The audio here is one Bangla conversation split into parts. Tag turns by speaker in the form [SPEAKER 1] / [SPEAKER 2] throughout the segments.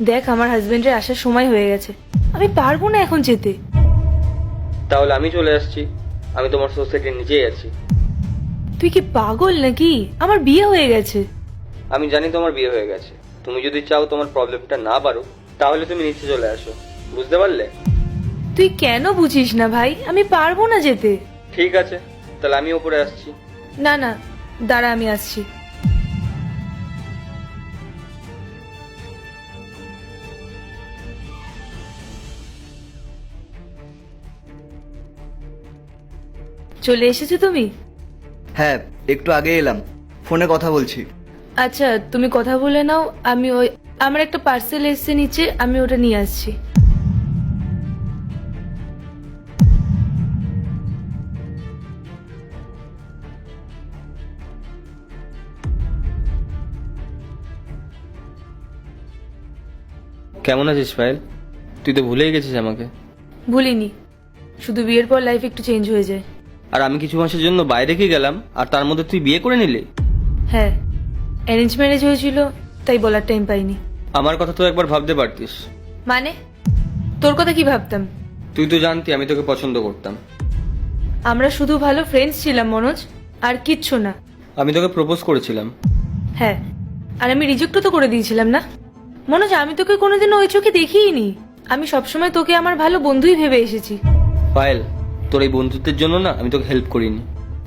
[SPEAKER 1] দেখ আমার হাজবেন্ডের আসার সময় হয়ে গেছে, আমি পারবো না এখন যেতে।
[SPEAKER 2] তাহলে আমি চলে আসছি, আমি তোমার সোসাইটির নিচেই আছি।
[SPEAKER 1] তুই কি পাগল নাকি? আমার বিয়ে হয়ে গেছে।
[SPEAKER 2] আমি জানি তোমার বিয়ে হয়ে গেছে, তুমি যদি চাও তোমার প্রবলেমটা না পারো তাহলে তুমি নিচে চলে আসো, বুঝতে পারলে?
[SPEAKER 1] তুই কেন বুঝিস না ভাই, আমি পারবো না যেতে।
[SPEAKER 2] ঠিক আছে, তাহলে আমি উপরে আসছি।
[SPEAKER 1] না না, দাঁড়া আমি আসছি। চলে এসেছো তুমি?
[SPEAKER 3] হ্যাঁ, একটু আগে এলাম, ফোনে কথা বলছি।
[SPEAKER 1] আচ্ছা তুমি কথা বলে নাও, আমি ওই আমার একটা পার্সেল এসেছে নিচে, আমি ওটা নিয়ে আসছি।
[SPEAKER 2] কেমন আছিস পায়েল? তুই তো ভুলেই গেছিস আমাকে।
[SPEAKER 1] ভুলিনি, শুধু বিয়ের পর লাইফ একটু চেঞ্জ হয়ে যায়।
[SPEAKER 2] আর আমি কিছু মাসের জন্য বাইরে গিয়ে গেলাম আর তার মধ্যে তুই বিয়ে করে নিলি।
[SPEAKER 1] হ্যাঁ, অ্যারেঞ্জ ম্যারেজ হয়েছিল, তাই বলার টাইম পাইনি।
[SPEAKER 2] আমার কথা তো একবার ভাবতে পারতিস।
[SPEAKER 1] মানে তোর কথা কি ভাবতাম?
[SPEAKER 2] তুই তো জানতি আমি তোকে পছন্দ করতাম।
[SPEAKER 1] আমরা শুধু ভালো ফ্রেন্ডস ছিলাম মনোজ, আর কিচ্ছু না।
[SPEAKER 2] আমি তোকে প্রপোজ করেছিলাম।
[SPEAKER 1] হ্যাঁ, আর আমি রিজেক্টও তো করে দিয়েছিলাম না মনোজ, আমি তোকে কোনোদিনও ওই চোখে দেখিইনি। আমি সবসময় তোকে আমার ভালো বন্ধুই ভেবে এসেছি।
[SPEAKER 2] পায়েল, তোর এই বন্ধুত্বের জন্য না আমি তোকে হেল্প করিনি।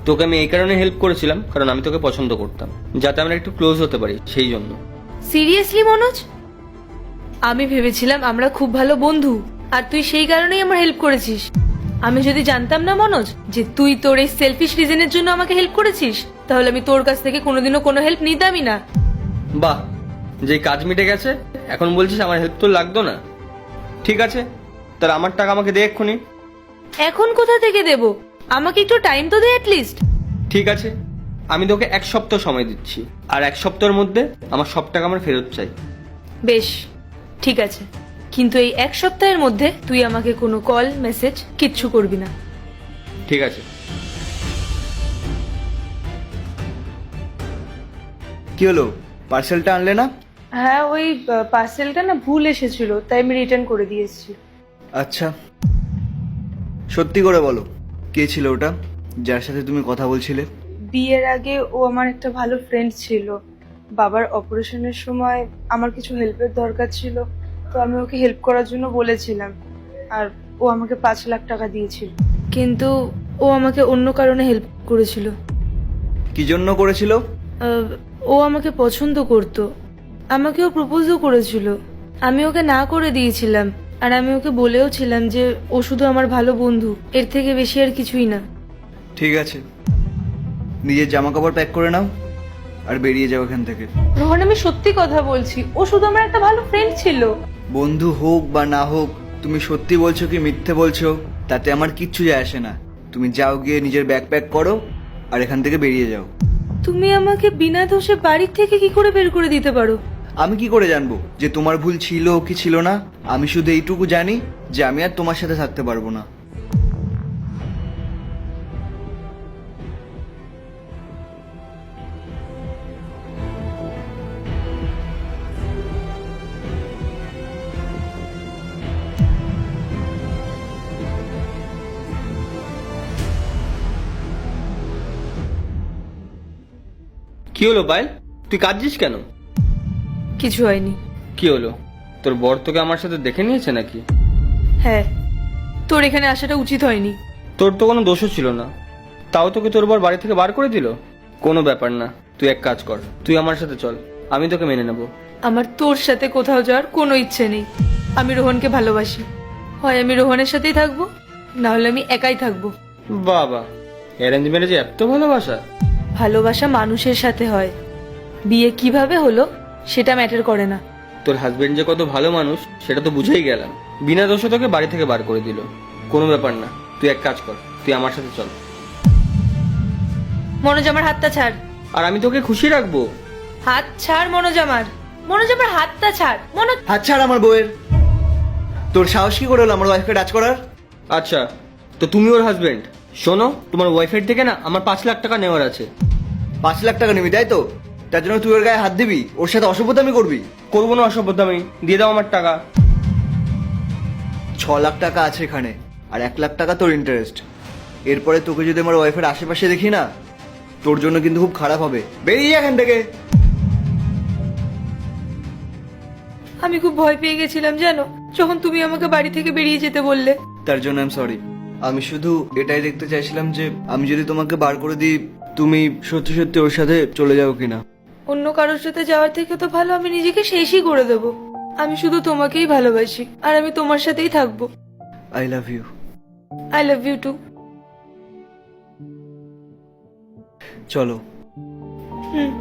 [SPEAKER 2] তোকে আমি এই কারণে হেল্প করেছিলাম কারণ আমি তোকে পছন্দ করতাম, যাতে আমরা একটু ক্লোজ হতে পারি সেই জন্য।
[SPEAKER 1] সিরিয়াসলি মনোজ, আমি ভেবেছিলাম আমরা খুব ভালো বন্ধু, আর তুই সেই কারণেই আমার হেল্প করেছিস। আমি যদি জানতাম না মনোজ যে তুই তোর এই সেলফিশ রিজনের জন্য আমাকে হেল্প করেছিস, তাহলে আমি তোর কাছ থেকে কোনোদিনও কোনো হেল্প নিতামই না।
[SPEAKER 2] বাহ, যে কাজ মিটে গেছে এখন বলছিস আমার হেল্প তোর লাগতো না? ঠিক আছে, তাহলে আমার টাকা আমাকে দে এক্ষুনি।
[SPEAKER 1] এখন কোথা থেকে দেব? আমাকে একটু টাইম তো দে অ্যাটলিস্ট।
[SPEAKER 2] ঠিক আছে, আমি তোকে 1 সপ্তাহ সময় দিচ্ছি, আর 1 সপ্তাহের মধ্যে আমার সব টাকা আমার ফেরত চাই।
[SPEAKER 1] বেশ, ঠিক আছে, কিন্তু এই এক সপ্তাহের মধ্যে তুই আমাকে কোনো কল মেসেজ কিচ্ছু করবি না।
[SPEAKER 2] ঠিক আছে।
[SPEAKER 3] কি হলো, পার্সেলটা আনলে না?
[SPEAKER 1] হ্যাঁ, ওই পার্সেলটা না ভুল এসেছিল, তাই আমি রিটার্ন করে দিয়ে এসেছি।
[SPEAKER 3] আচ্ছা, সত্যি করে বলো, কে ছিল ওটা যার সাথে তুমি কথা বলছিলে?
[SPEAKER 1] বিয়ের আগে ও আমার একটা ভালো ফ্রেন্ড ছিল। বাবার অপারেশনের সময় আমার কিছু হেল্পের দরকার ছিল, তো আমি ওকে হেল্প করার জন্য বলেছিলাম, আর ও আমাকে 5 লাখ টাকা দিয়েছিল। কিন্তু ও আমাকে অন্য কারণে হেল্প করেছিল।
[SPEAKER 3] কি জন্য করেছিল?
[SPEAKER 1] আহ, ও আমাকে পছন্দ করত, আমাকেও প্রপোজও করেছিল। আমি ওকে না করে দিয়েছিলাম, আর আমি ওকে বলেও ছিলাম যে ও শুধু আমার ভালো বন্ধু, এর থেকে বেশি আর কিছুই না।
[SPEAKER 3] ঠিক আছে, নিজের জামা কাপড় প্যাক করে নাও আর বেরিয়ে যাও এখান থেকে।
[SPEAKER 1] রোহন, আমি সত্যি কথা বলছি, ও শুধু আমার একটা ভালো ফ্রেন্ড ছিল।
[SPEAKER 3] বন্ধু হোক বা না হোক, তুমি সত্যি বলছো কি মিথ্যে বলছো তাতে আমার কিচ্ছু যায় আসে না। তুমি যাও, গিয়ে নিজের ব্যাগ প্যাক করো আর এখান থেকে বেরিয়ে যাও।
[SPEAKER 1] তুমি আমাকে বিনা দোষে বাড়ির থেকে কি করে বের করে দিতে পারো?
[SPEAKER 3] আমি কি করে জানবো যে তোমার ভুল ছিল কি ছিল না? আমি শুধু এইটুকু জানি যে আমি আর তোমার সাথে থাকতে পারবো না।
[SPEAKER 2] কি হলো পায়েল, তুই কাঁদছিস কেন?
[SPEAKER 1] কিছু হয়নি।
[SPEAKER 2] কি হলো, তোর বর তোকে আমার সাথে দেখে নিয়েছে নাকি?
[SPEAKER 1] হ্যাঁ, তোর এখানে আসাটা উচিত হয়নি।
[SPEAKER 2] তোর তো কোনো দোষও ছিল না, তাও তোকে তোর বর বাড়ি থেকে বার করে দিল। কোনো ব্যাপার না, তুই এক কাজ কর, তুই আমার সাথে চল, আমি তোকে মেনে নেব।
[SPEAKER 1] আমার তোর সাথে কোথাও যাওয়ার কোনো ইচ্ছে নেই। আমি রোহনকে ভালোবাসি, হয় আমি রোহনের সাথেই থাকবো, না হলে আমি একাই থাকবো।
[SPEAKER 2] বাবা, অ্যারেঞ্জ ম্যারেজে এত ভালোবাসা?
[SPEAKER 1] ভালোবাসা মানুষের সাথে হয়, বিয়ে কিভাবে হলো সেটা ম্যাটার করে না।
[SPEAKER 2] তোর হাজবেন্ড যে কত ভালো মানুষ সেটা তো বুঝেই গেলাম, বিনা দোষে তোকে বাড়ি থেকে বার করে দিল। কোনো ব্যাপার না, তুই এক কাজ কর, তুই আমার সাথে চল।
[SPEAKER 1] মনোজ, আমার হাতটা ছাড়।
[SPEAKER 2] আর আমি তোকে খুশি রাখবো।
[SPEAKER 1] হাত ছাড় মনোজ, আমার মনোজ, আমার হাতটা ছাড় মনোজ।
[SPEAKER 3] হাত ছাড় আমার বউয়ের। তোর সাহস কি করে হলো আমার ওয়াইফকে টাচ করার?
[SPEAKER 2] আচ্ছা, তো তুমি ওর হাজবেন্ড। শোনো, তোমার ওয়াইফের থেকে না আমার 5 লাখ টাকা নেওয়ার আছে।
[SPEAKER 3] 5 লাখ টাকা নিবি তাই তো? তার জন্য তুই ওর গায়ে হাত দিবি, ওর সাথে অসভ্যতামি করবি?
[SPEAKER 2] করবো না অসভ্যতামি, দিয়ে দাও আমার টাকা।
[SPEAKER 3] 6 লাখ টাকা আছে এখানে, আর 1 লাখ টাকা তোর ইন্টারেস্ট। এরপরে তোকে যদি আমার ওয়াইফের আশেপাশে দেখি না, তোর জন্য কিন্তু খুব খারাপ হবে। বেরিয়ে যা এখান থেকে।
[SPEAKER 1] আমি খুব ভয় পেয়ে গেছিলাম জানো, যখন তুমি আমাকে বাড়ি থেকে বেরিয়ে যেতে বললে।
[SPEAKER 3] তার জন্য আমি সরি। আমি শুধু এটাই দেখতে চাইছিলাম যে আমি যদি তোমাকে বার করে দিই, তুমি সত্যি সত্যি ওর সাথে চলে যাও কিনা।
[SPEAKER 1] অন্য কারোর সাথে যাওয়ার থেকে তো ভালো আমি নিজেকে শেষই করে দেবো। আমি শুধু তোমাকেই ভালোবাসি, আর আমি তোমার সাথেই থাকবো।
[SPEAKER 3] I love you.
[SPEAKER 1] I love you too.
[SPEAKER 3] চলো।
[SPEAKER 1] হুম।